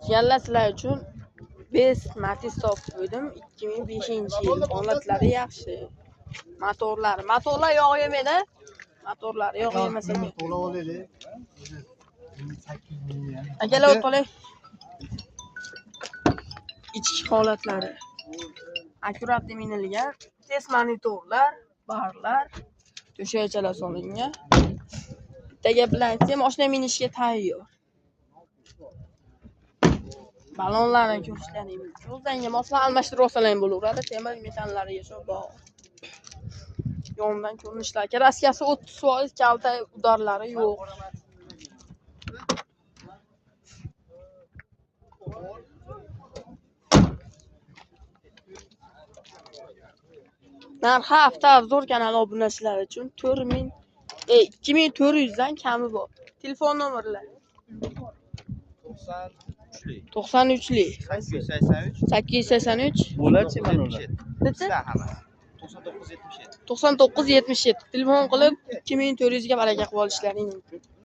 Yalla sizlar uchun biz Matiz topib qo'ydim. 2005-yil holatlari yaxshi. Motorlar yog' yemadi. Motorlar yog' yemasa kerak. To'la olaylik. Akalar o'tqolay. Ichki holatlari. Akkurat minilgan test monitorlar, barlar, to'shakchalar solingan. Bittaga bilan aytsam, mashina minishga tayyor. Balonlarni ko'rishlaring mumkin. O'zingga moslar almashtirib olsalang bo'laveradi. Temir metallariga shu bog'. Yondan ko'rinishlar. Kraskasi 30%, kalta udorlari yo'q. Narxi hafta arzor kanali obunachilari uchun 2400 dan kami bor. Telefon nomerlari 93lik 883 Bo'lachi mana ular. 9977 telefon qilib 2400 ga baraka qilib olishlaring mumkin.